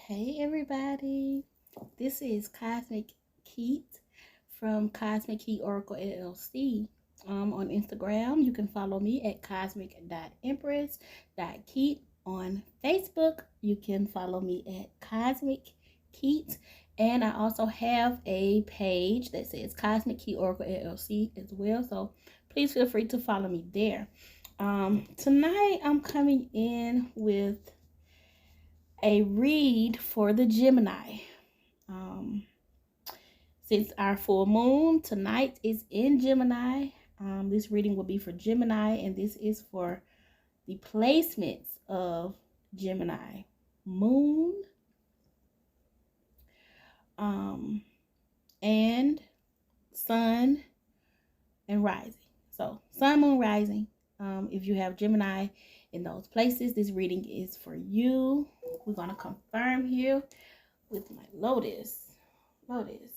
Hey everybody, this is Cosmic Keet from Cosmic Keet Oracle LLC. On Instagram, you can follow me at cosmic.empress.keet. On Facebook, you can follow me at Cosmic Keet. And I also have a page that says Cosmic Keet Oracle LLC as well. So please feel free to follow me there. Tonight, I'm coming in with a read for the Gemini. Since our full moon tonight is in Gemini, this reading will be for Gemini, and this is for the placements of Gemini moon and sun and rising. So sun, moon, rising. If you have Gemini in those places, this reading is for you. We're going to confirm here with my Lotus. Lotus,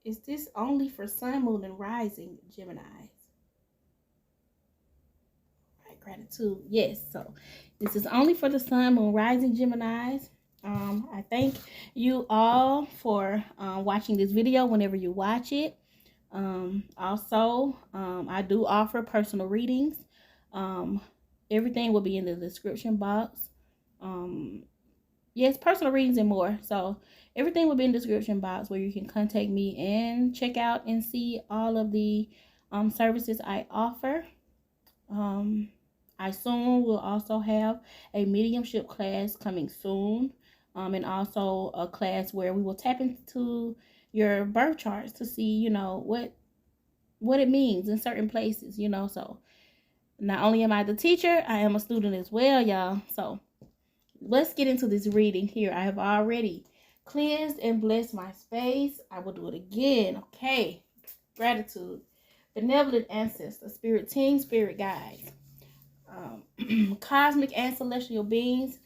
is this only for sun, moon, and rising Geminis? Right, gratitude. Yes, so this is only for the sun, moon, rising Geminis. I thank you all for watching this video whenever you watch it. Also, I do offer personal readings. Everything will be in the description box. Yes, personal readings and more. So everything will be in the description box where you can contact me and check out and see all of the services I offer. I soon will also have a mediumship class coming soon. And also a class where we will tap into your birth charts to see, you know, what it means in certain places, you know. So not only am I the teacher, I am a student as well, y'all. So let's get into this reading here. I have already cleansed and blessed my space. I will do it again. Okay. Gratitude. Benevolent ancestors, spirit team, spirit guides, cosmic and celestial beings,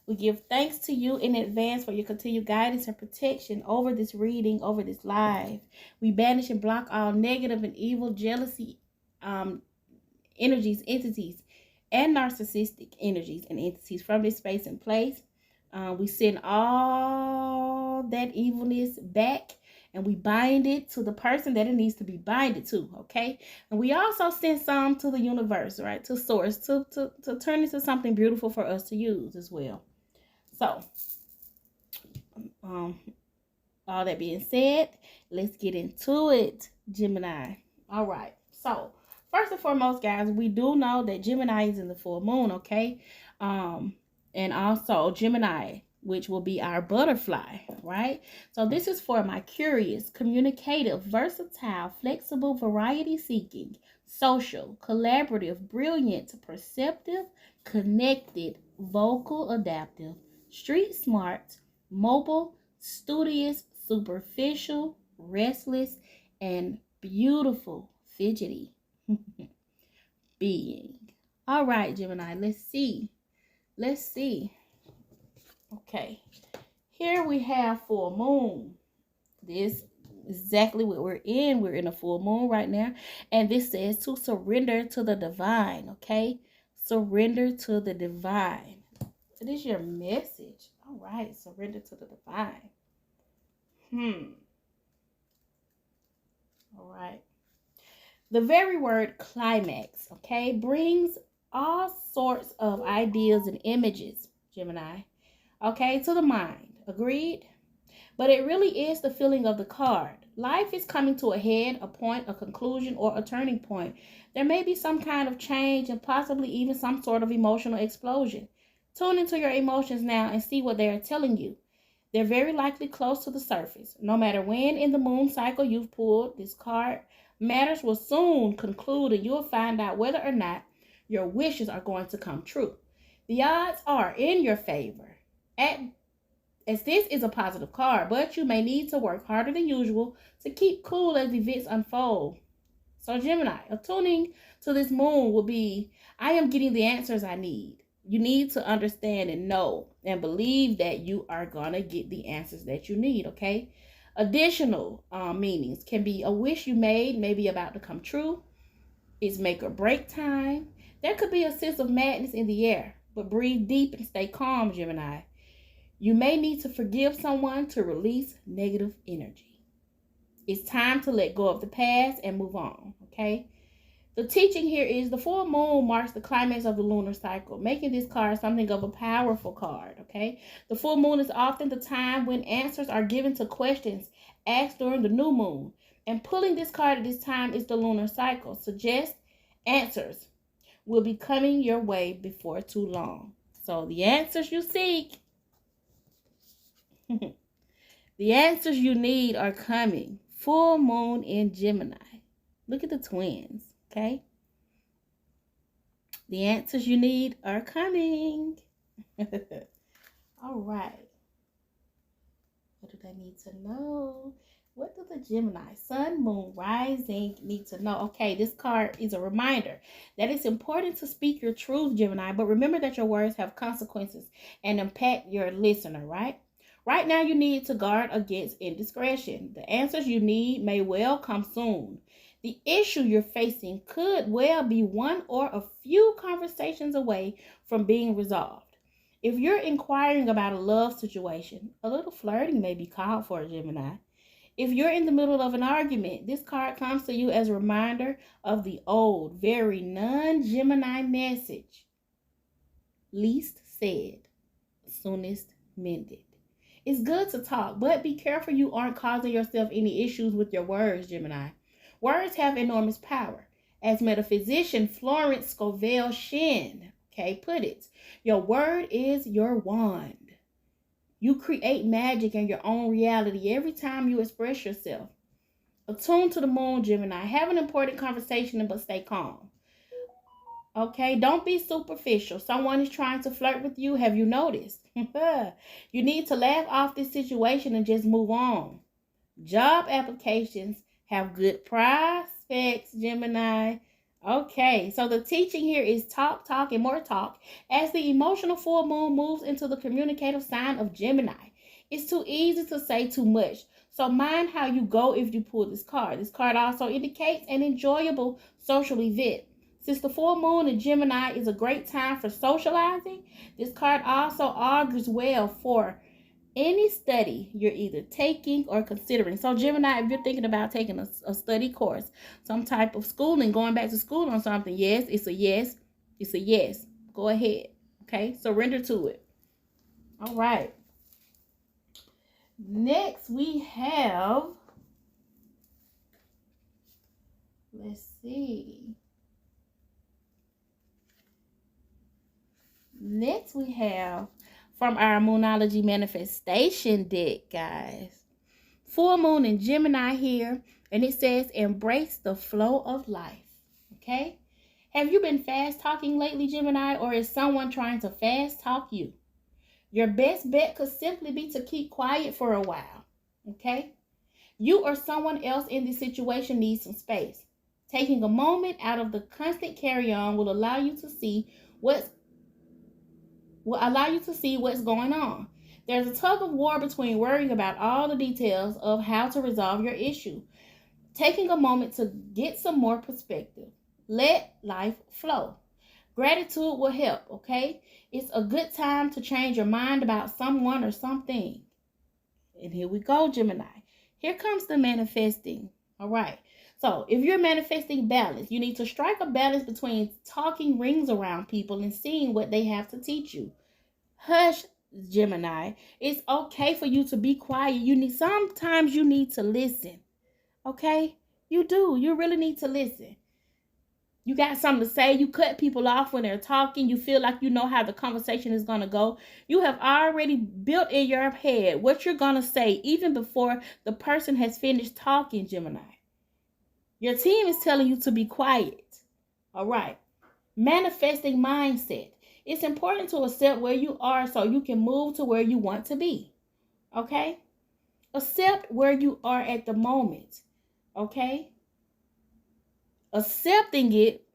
we give thanks to you in advance for your continued guidance and protection over this reading, over this live. We banish and block all negative and evil, jealousy, energies, entities, and narcissistic energies and entities from this space and place. We send all that evilness back and we bind it to the person that it needs to be binded to, okay? And we also send some to the universe, right? To source, to turn into something beautiful for us to use as well. So, all that being said, let's get into it, Gemini. All right. So, first and foremost, guys, we do know that Gemini is in the full moon, okay? And also Gemini, which will be our butterfly, right? So this is for my curious, communicative, versatile, flexible, variety-seeking, social, collaborative, brilliant, perceptive, connected, vocal, adaptive, street smart, mobile, studious, superficial, restless, and beautiful, fidgety being. All right, Gemini, let's see. Okay, here we have full moon. This is exactly what we're in. We're in a full moon right now. And this says to surrender to the divine, okay? Surrender to the divine. It is your message. All right, surrender to the divine. All right. The very word climax, okay, brings all sorts of ideas and images, Gemini, okay, to the mind. Agreed? But it really is the feeling of the card. Life is coming to a head, a point, a conclusion, or a turning point. There may be some kind of change and possibly even some sort of emotional explosion. Tune into your emotions now and see what they are telling you. They're very likely close to the surface. No matter when in the moon cycle you've pulled this card, matters will soon conclude and you'll find out whether or not your wishes are going to come true. The odds are in your favor, as this is a positive card, but you may need to work harder than usual to keep cool as events unfold. So Gemini, attuning to this moon will be, I am getting the answers I need. You need to understand and know and believe that you are going to get the answers that you need, okay? Additional meanings can be a wish you made, maybe about to come true. It's make or break time. There could be a sense of madness in the air, but breathe deep and stay calm, Gemini. You may need to forgive someone to release negative energy. It's time to let go of the past and move on, okay? The teaching here is the full moon marks the climax of the lunar cycle, making this card something of a powerful card, okay? The full moon is often the time when answers are given to questions asked during the new moon. And pulling this card at this time is the lunar cycle. Suggests answers will be coming your way before too long. So the answers you seek, the answers you need are coming. Full moon in Gemini. Look at the twins, okay? The answers you need are coming. All right. What do they need to know? What do the Gemini, Sun, Moon, Rising need to know? Okay, this card is a reminder that it's important to speak your truth, Gemini, but remember that your words have consequences and impact your listener, right? Right now, you need to guard against indiscretion. The answers you need may well come soon. The issue you're facing could well be one or a few conversations away from being resolved. If you're inquiring about a love situation, a little flirting may be called for, Gemini. If you're in the middle of an argument, this card comes to you as a reminder of the old, very non-Gemini message. Least said, soonest mended. It's good to talk, but be careful you aren't causing yourself any issues with your words, Gemini. Words have enormous power. As metaphysician Florence Scovel Shinn, put it, your word is your wand. You create magic in your own reality every time you express yourself. Attune to the moon, Gemini. Have an important conversation, but stay calm. Okay, don't be superficial. Someone is trying to flirt with you. Have you noticed? You need to laugh off this situation and just move on. Job applications have good prospects, Gemini. Okay, so the teaching here is talk, and more talk. As the emotional full moon moves into the communicative sign of Gemini, it's too easy to say too much. So mind how you go if you pull this card. This card also indicates an enjoyable social event. Since the full moon in Gemini is a great time for socializing, this card also augurs well for any study you're either taking or considering. So Gemini, if you're thinking about taking a study course, some type of schooling, going back to school on something, yes, it's a yes. It's a yes. Go ahead. Okay, surrender to it. All right. Next we have, let's see. Next we have from our Moonology Manifestation deck, guys. Full moon in Gemini here, and it says embrace the flow of life. Okay? Have you been fast talking lately, Gemini, or is someone trying to fast talk you? Your best bet could simply be to keep quiet for a while. Okay? You or someone else in this situation needs some space. Taking a moment out of the constant carry-on will allow you to see what's going on. There's a tug of war between worrying about all the details of how to resolve your issue. Taking a moment to get some more perspective. Let life flow. Gratitude will help, okay? It's a good time to change your mind about someone or something. And here we go, Gemini. Here comes the manifesting. All right. So if you're manifesting balance, you need to strike a balance between talking rings around people and seeing what they have to teach you. Hush, Gemini. It's okay for you to be quiet. Sometimes you need to listen. Okay? You do. You really need to listen. You got something to say. You cut people off when they're talking. You feel like you know how the conversation is going to go. You have already built in your head what you're going to say even before the person has finished talking, Gemini. Your team is telling you to be quiet. All right. Manifesting mindset. It's important to accept where you are so you can move to where you want to be. Okay? Accept where you are at the moment. Okay? Accepting it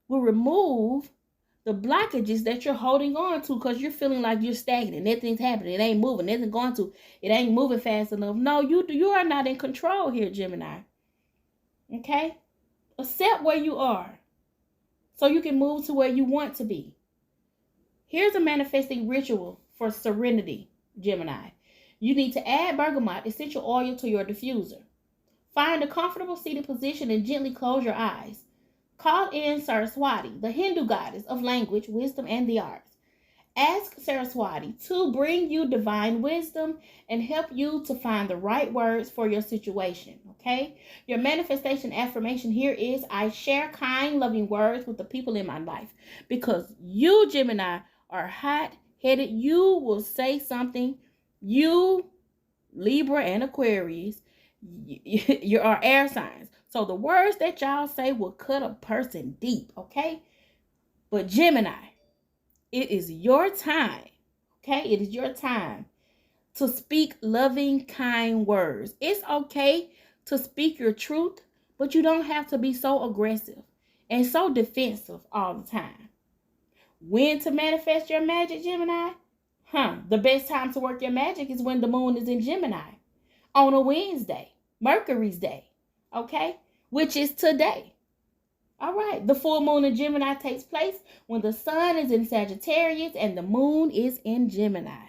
will remove the blockages that you're holding on to because you're feeling like you're stagnant. Nothing's happening. It ain't moving. It ain't moving fast enough. No, you are not in control here, Gemini. Okay? Accept where you are so you can move to where you want to be. Here's a manifesting ritual for serenity. Gemini. You need to add bergamot essential oil to your diffuser. Find a comfortable seated position and gently close your eyes. Call in Saraswati, the Hindu goddess of language, wisdom, and the arts. Ask Saraswati to bring you divine wisdom and help you to find the right words for your situation, okay? Your manifestation affirmation here is, I share kind, loving words with the people in my life. Because you, Gemini, are hot-headed. You will say something. You, Libra and Aquarius, you are air signs. So the words that y'all say will cut a person deep, okay? But Gemini, it is your time, okay? It is your time to speak loving, kind words. It's okay to speak your truth, but you don't have to be so aggressive and so defensive all the time. When to manifest your magic, Gemini? The best time to work your magic is when the moon is in Gemini on a Wednesday, Mercury's day, okay? Which is today. All right, the full moon in Gemini takes place when the sun is in Sagittarius and the moon is in Gemini.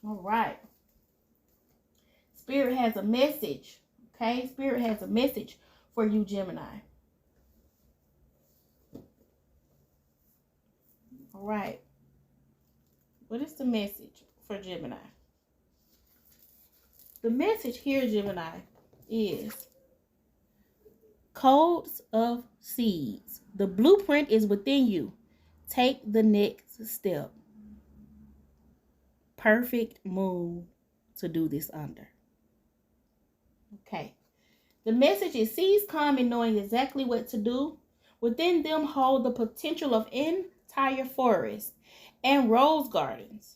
All right. Spirit has a message, okay? Spirit has a message for you, Gemini. All right. What is the message for Gemini? The message here, Gemini, is codes of seeds. The blueprint is within you. Take the next step. Perfect moon to do this under. Okay. The message is seeds come in knowing exactly what to do. Within them hold the potential of entire forests and rose gardens.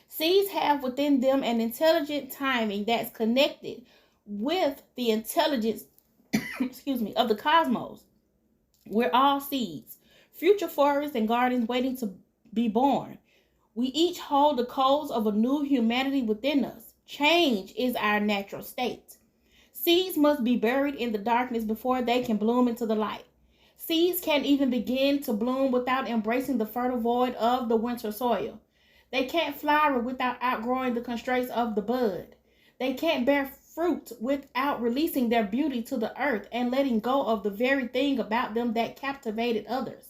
Seeds have within them an intelligent timing that's connected with the intelligence of the cosmos. We're all seeds, future forests and gardens waiting to be born. We each hold the codes of a new humanity within us. Change is our natural state. Seeds must be buried in the darkness before they can bloom into the light. Seeds can't even begin to bloom without embracing the fertile void of the winter soil. They can't flower without outgrowing the constraints of the bud. They can't bear fruit without releasing their beauty to the earth and letting go of the very thing about them that captivated others.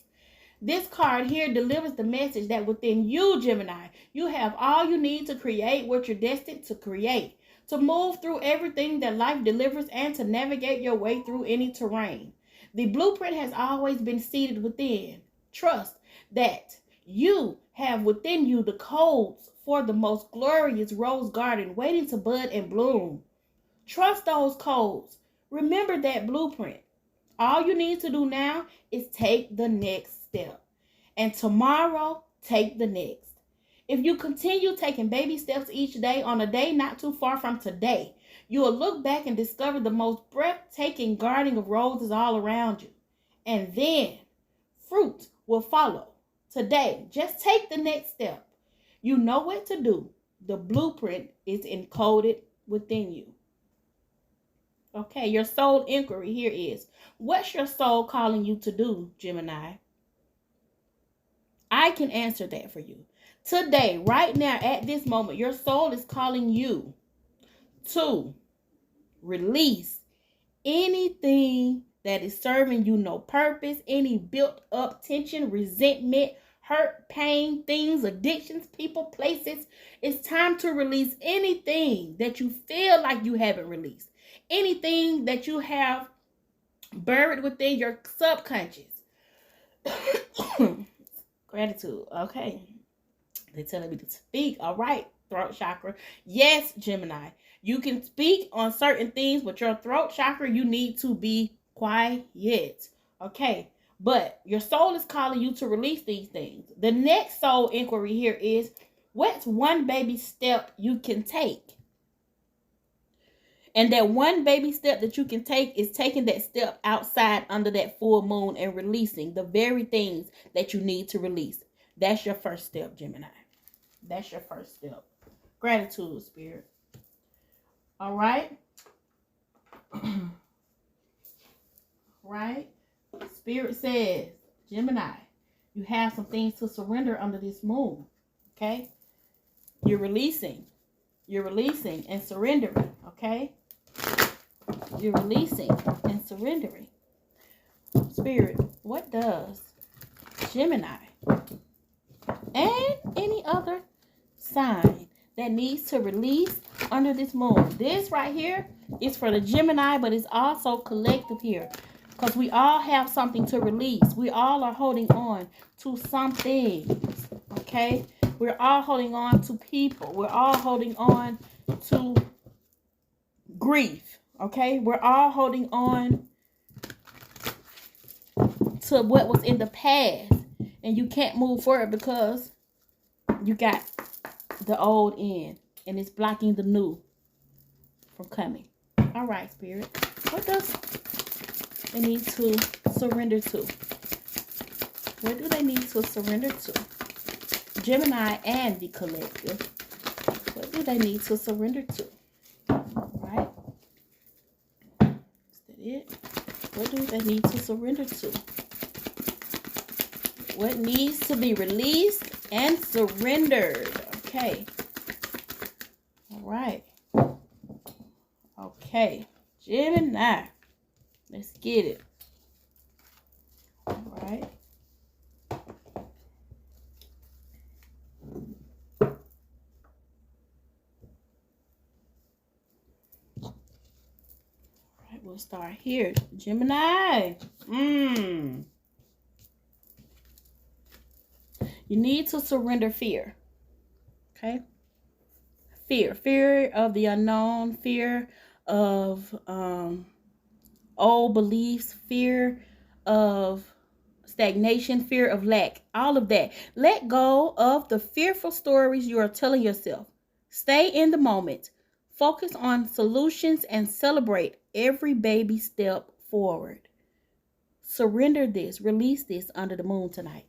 This card here delivers the message that within you, Gemini, you have all you need to create what you're destined to create, to move through everything that life delivers and to navigate your way through any terrain. The blueprint has always been seated within. Trust that you have within you the codes for the most glorious rose garden waiting to bud and bloom. Trust those codes. Remember that blueprint. All you need to do now is take the next step. And tomorrow, take the next. If you continue taking baby steps each day on a day not too far from today, you will look back and discover the most breathtaking garden of roses all around you. And then fruit will follow. Today, just take the next step. You know what to do. The blueprint is encoded within you. Okay, your soul inquiry here is, what's your soul calling you to do, Gemini? I can answer that for you. Today, right now, at this moment, your soul is calling you to release anything that is serving you no purpose, any built up tension, resentment, hurt, pain, things, addictions, people, places. It's time to release anything that you feel like you haven't released. Anything that you have buried within your subconscious. Gratitude. Okay. They're telling me to speak. All right. Throat chakra. Yes, Gemini. You can speak on certain things, but your throat chakra, you need to be quiet. Okay. But your soul is calling you to release these things. The next soul inquiry here is, what's one baby step you can take? And that one baby step that you can take is taking that step outside under that full moon and releasing the very things that you need to release. That's your first step, Gemini. That's your first step. Gratitude, Spirit. All right. Right. Spirit says, Gemini, you have some things to surrender under this moon. Okay. You're releasing. You're releasing and surrendering, okay? You're releasing and surrendering. Spirit, what does Gemini and any other sign that needs to release under this moon? This right here is for the Gemini, but it's also collective here. Because we all have something to release. We all are holding on to something. Okay? We're all holding on to people. We're all holding on to grief. Okay? We're all holding on to what was in the past. And you can't move forward because you got the old in. And it's blocking the new from coming. All right, Spirit. What does they need to surrender to? What do they need to surrender to? Gemini and the collective. What do they need to surrender to? All right. Is that it? What do they need to surrender to? What needs to be released and surrendered? Okay. All right. Okay. Gemini. Let's get it. All right. All right, we'll start here. Gemini. You need to surrender fear. Okay? Fear of the unknown, fear of old beliefs, fear of stagnation, fear of lack, all of that. Let go of the fearful stories you are telling yourself. Stay in the moment. Focus on solutions and celebrate every baby step forward. Surrender this, release this under the moon tonight.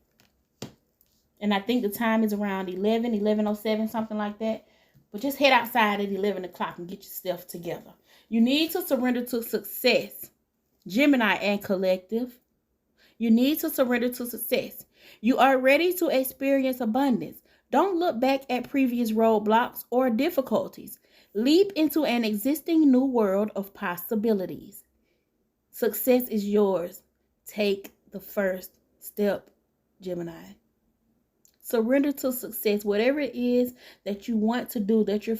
And I think the time is around 11:07, something like that. But just head outside at 11 o'clock and get yourself together. You need to surrender to success. Gemini and collective. You need to surrender to success. You are ready to experience abundance. Don't look back at previous roadblocks or difficulties. Leap into an existing new world of possibilities. Success is yours. Take the first step, Gemini. Surrender to success, whatever it is that you want to do, that you're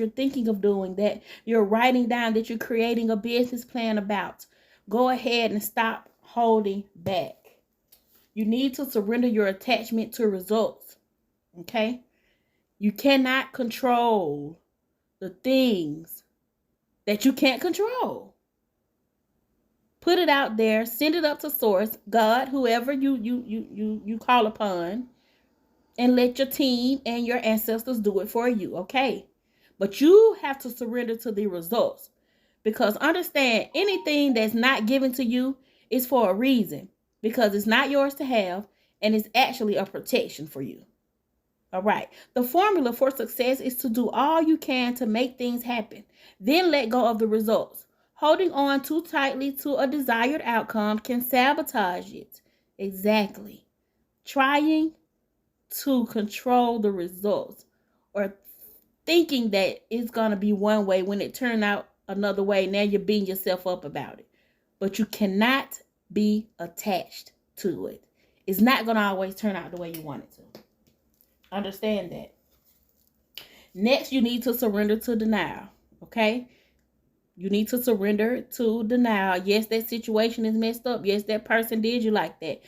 thinking of doing, that you're writing down, that you're creating a business plan about. Go ahead and stop holding back. You need to surrender your attachment to results. Okay? You cannot control the things that you can't control. Put it out there, send it up to source, God, whoever you call upon. And let your team and your ancestors do it for you, okay? But you have to surrender to the results. Because understand, anything that's not given to you is for a reason. Because it's not yours to have, and it's actually a protection for you. All right. The formula for success is to do all you can to make things happen. Then let go of the results. Holding on too tightly to a desired outcome can sabotage it. Exactly. Trying to control the results or thinking that it's going to be one way when it turned out another way. Now you're beating yourself up about it. But you cannot be attached to it. It's not going to always turn out the way you want it to. Understand that. Next, you need to surrender to denial. Okay? You need to surrender to denial. Yes, that situation is messed up. Yes, that person did you like that.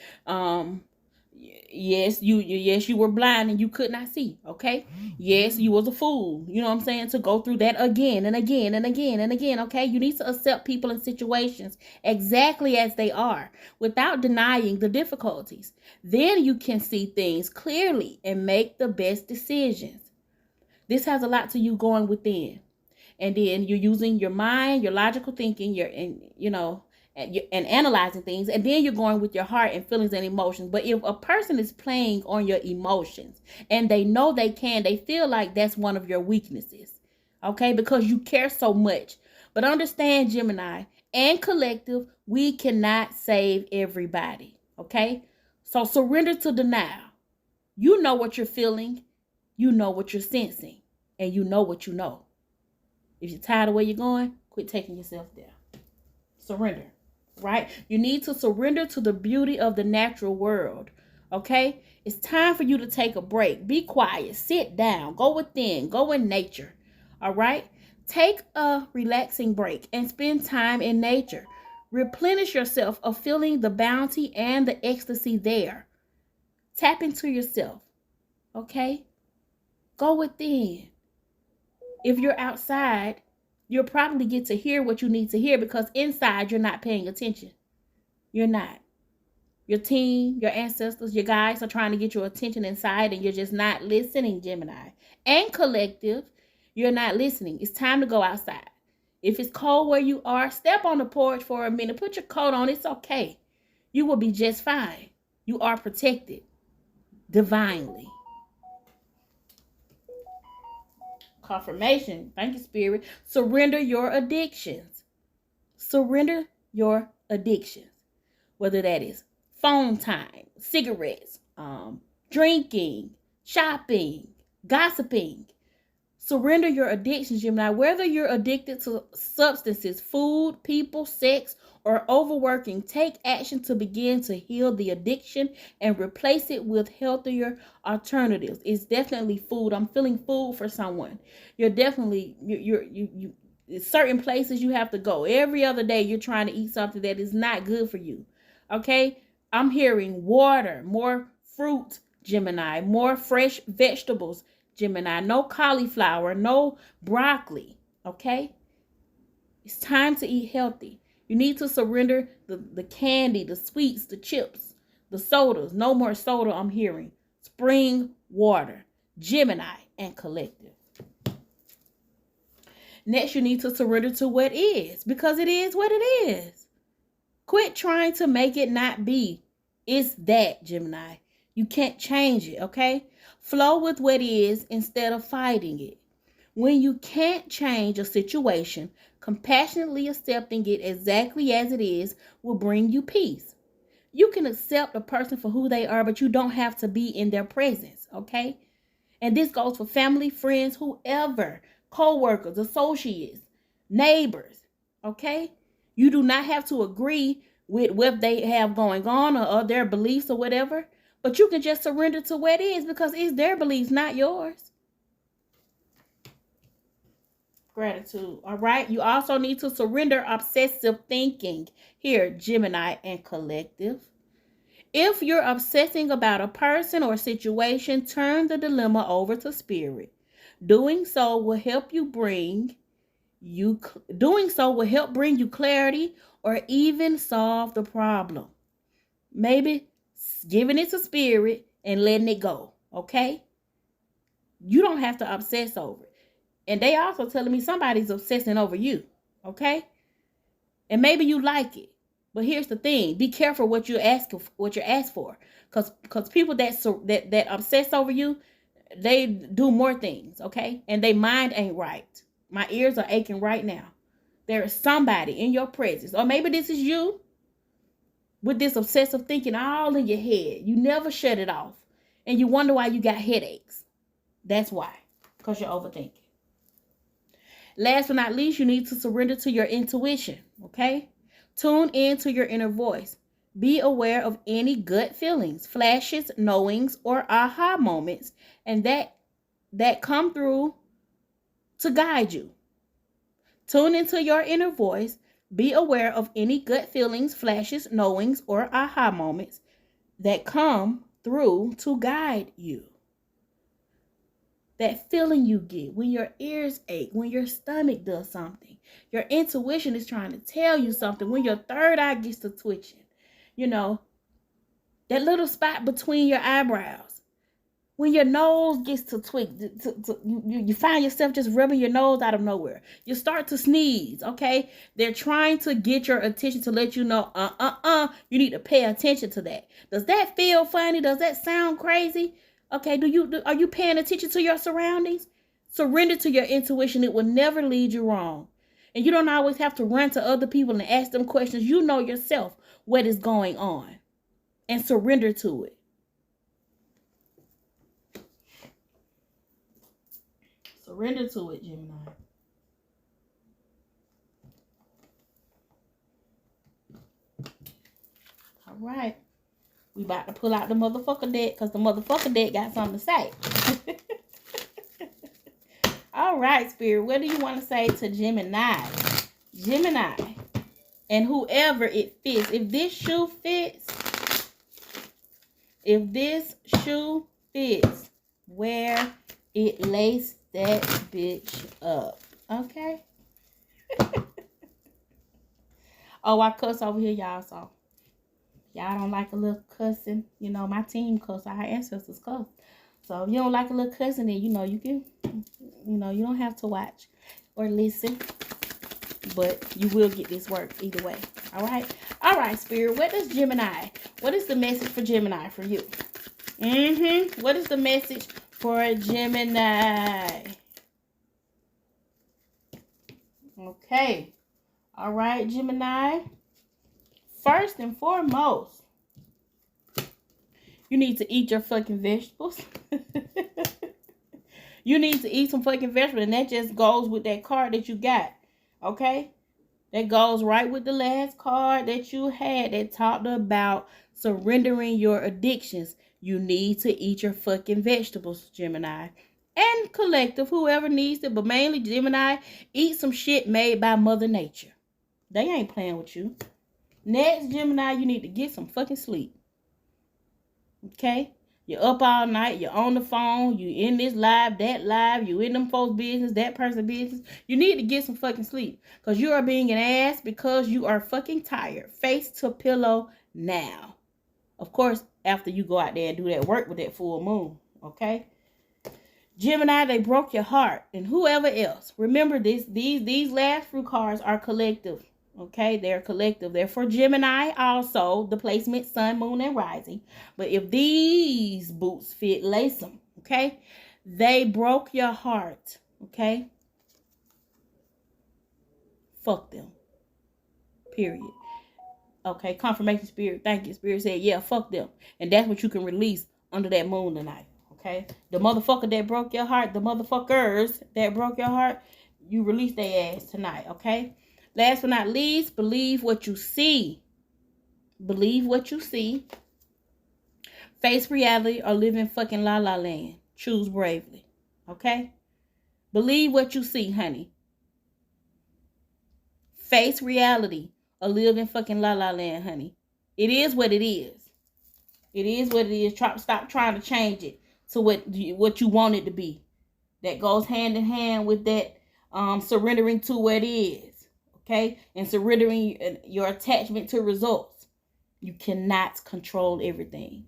Yes, you were blind and you could not see. Okay. Yes, you was a fool. You know what I'm saying? To go through that again and again and again and again. Okay. You need to accept people and situations exactly as they are without denying the difficulties. Then you can see things clearly and make the best decisions. This has a lot to you going within. And then you're using your mind, your logical thinking, and analyzing things, and then you're going with your heart and feelings and emotions. But if a person is playing on your emotions and they know they feel like that's one of your weaknesses, okay, because you care so much. But understand, Gemini and collective, we cannot save everybody, okay? So surrender to denial. You know what you're feeling. You know what you're sensing, and you know what you know. If you're tired of where you're going, quit taking yourself there. Surrender, right? You need to surrender to the beauty of the natural world, okay? It's time for you to take a break. Be quiet, sit down, go within, go in nature, all right? Take a relaxing break and spend time in nature. Replenish yourself of feeling the bounty and the ecstasy there. Tap into yourself, okay? Go within. If you're outside, you'll probably get to hear what you need to hear because inside you're not paying attention. You're not. Your team, your ancestors, your guides are trying to get your attention inside and you're just not listening, Gemini. And collective, you're not listening. It's time to go outside. If it's cold where you are, step on the porch for a minute. Put your coat on. It's okay. You will be just fine. You are protected divinely. Confirmation. Thank you, Spirit. Surrender your addictions. Surrender your addictions. Whether that is phone time, cigarettes, drinking, shopping, gossiping. Surrender your addictions, Gemini. Whether you're addicted to substances, food, people, sex, or overworking, take action to begin to heal the addiction and replace it with healthier alternatives. It's definitely food. I'm feeling food for someone. You're definitely you certain places you have to go. Every other day you're trying to eat something that is not good for you. Okay? I'm hearing water, more fruit, Gemini, more fresh vegetables, Gemini, no cauliflower, no broccoli, okay? It's time to eat healthy. You need to surrender the candy, the sweets, the chips, the sodas. No more soda, I'm hearing. Spring water, Gemini, and collective. Next, you need to surrender to what is, because it is what it is. Quit trying to make it not be. It's that, Gemini. You can't change it, okay? Flow with what is instead of fighting it. When you can't change a situation, compassionately accepting it exactly as it is will bring you peace. You can accept a person for who they are, but you don't have to be in their presence, okay? And this goes for family, friends, whoever, co-workers, associates, neighbors, okay? You do not have to agree with what they have going on or their beliefs or whatever, but you can just surrender to what is because it's their beliefs, not yours. Gratitude, all right? You also need to surrender obsessive thinking. Here, Gemini and collective. If you're obsessing about a person or situation, turn the dilemma over to spirit. Doing so will help bring you clarity or even solve the problem. Maybe giving it to spirit and letting it go, okay? You don't have to obsess over it. And they also telling me somebody's obsessing over you, okay? And maybe you like it. But here's the thing. Be careful what you ask for. Because people that obsess over you, they do more things, okay? And their mind ain't right. My ears are aching right now. There is somebody in your presence. Or maybe this is you with this obsessive thinking all in your head. You never shut it off. And you wonder why you got headaches. That's why. Because you're overthinking. Last but not least, you need to surrender to your intuition, okay? Tune in to your inner voice. Be aware of any gut feelings, flashes, knowings, or aha moments, and that come through to guide you. Tune into your inner voice. Be aware of any gut feelings, flashes, knowings, or aha moments that come through to guide you. That feeling you get when your ears ache, when your stomach does something. Your intuition is trying to tell you something. When your third eye gets to twitching. You know, that little spot between your eyebrows. When your nose gets to twitch, you find yourself just rubbing your nose out of nowhere. You start to sneeze, okay? They're trying to get your attention to let you know, you need to pay attention to that. Does that feel funny? Does that sound crazy? Okay, are you paying attention to your surroundings? Surrender to your intuition. It will never lead you wrong. And you don't always have to run to other people and ask them questions. You know yourself what is going on. And surrender to it. Surrender to it, Gemini. All right. We about to pull out the motherfucker deck because the motherfucker deck got something to say. All right, Spirit. What do you want to say to Gemini? Gemini. And whoever it fits. If this shoe fits, wear it, lace that bitch up. Okay? Oh, I cuss over here, y'all, so y'all don't like a little cussing. You know, my team cuss, our ancestors cuss. So if you don't like a little cussing, then you know you can, you know, you don't have to watch or listen. But you will get this work either way. All right? All right, Spirit. What is Gemini? What is the message for Gemini for you? What is the message for Gemini? Okay. All right, Gemini. First and foremost, you need to eat your fucking vegetables. You need to eat some fucking vegetables. And that just goes with that card that you got. Okay? That goes right with the last card that you had that talked about surrendering your addictions. You need to eat your fucking vegetables, Gemini. And collective, whoever needs it, but mainly Gemini, eat some shit made by Mother Nature. They ain't playing with you. Next, Gemini, you need to get some fucking sleep. Okay? You're up all night. You're on the phone. You in this live, that live. You in them folks' business, that person's business. You need to get some fucking sleep. Because you are being an ass because you are fucking tired. Face to pillow now. Of course, after you go out there and do that work with that full moon. Okay? Gemini, they broke your heart. And whoever else. Remember this. These last few cards are collective. Okay, they're collective. They're for Gemini also, the placement, sun, moon, and rising. But if these boots fit, lace them. Okay, they broke your heart. Okay, fuck them. Period. Okay, confirmation, Spirit. Thank you. Spirit said, yeah, fuck them. And that's what you can release under that moon tonight. Okay, the motherfucker that broke your heart, the motherfuckers that broke your heart, you release their ass tonight. Okay. Last but not least, believe what you see. Believe what you see. Face reality or live in fucking la la land. Choose bravely. Okay? Believe what you see, honey. Face reality or live in fucking la la land, honey. It is what it is. It is what it is. Stop trying to change it to what you want it to be. That goes hand in hand with that surrendering to what is. Okay? And surrendering your attachment to results. You cannot control everything.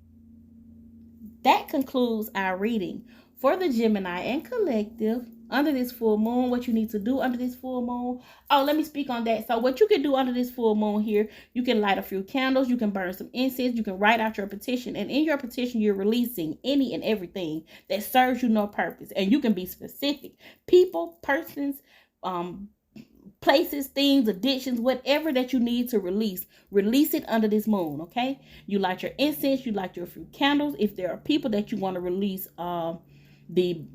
That concludes our reading for the Gemini and collective under this full moon. What you need to do under this full moon. Oh, let me speak on that. So what you can do under this full moon here, you can light a few candles. You can burn some incense. You can write out your petition. And in your petition, you're releasing any and everything that serves you no purpose. And you can be specific. People, persons, places, things, addictions, whatever that you need to release it under this moon. Okay, you light your incense, you light your few candles. If there are people that you want to release the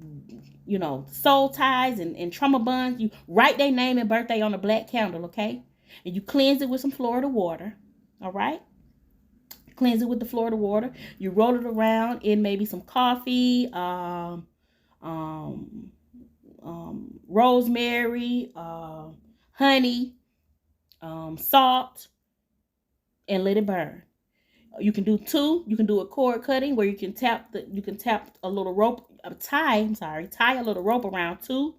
soul ties and trauma bonds, you write their name and birthday on a black candle. Okay, and you cleanse it with some Florida water. All right, cleanse it with the Florida water. You roll it around in maybe some coffee, rosemary, honey, salt, and let it burn. You can do two. You can do a cord cutting where you can tap a little rope, tie a little rope around two,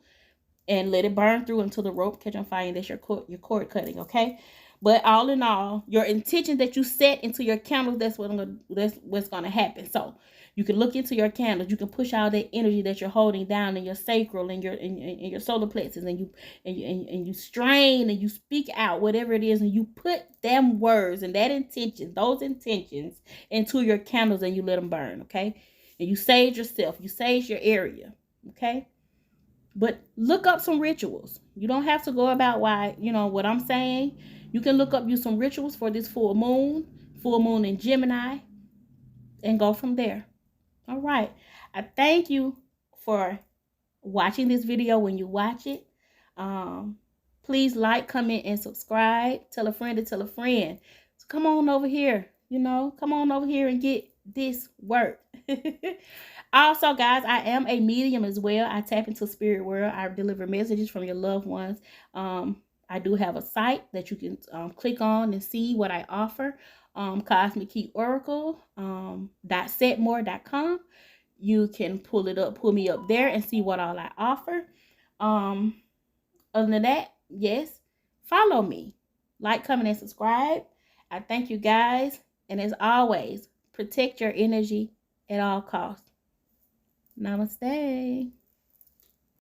and let it burn through until the rope catch on fire, and that's your cord cutting. Okay. But all in all, your intention that you set into your candles, that's what's gonna happen. So you can look into your candles. You can push all that energy that you're holding down in your sacral and your solar plexus, and you strain and you speak out whatever it is, and you put them words and those intentions into your candles, and you let them burn. Okay, and you sage yourself. You sage your area. Okay. But look up some rituals. You don't have to go about what I'm saying. You can look up some rituals for this full moon in Gemini, and go from there. All right. I thank you for watching this video when you watch it. Please like, comment, and subscribe. Tell a friend to tell a friend. So come on over here, come on over here and get this work. Also, guys, I am a medium as well. I tap into spirit world. I deliver messages from your loved ones. I do have a site that you can click on and see what I offer. Cosmic Keet Oracle .setmore.com. You can pull me up there and see what all I offer. Other than that, yes, follow me. Like, comment, and subscribe. I thank you guys. And as always, protect your energy at all costs. Namaste.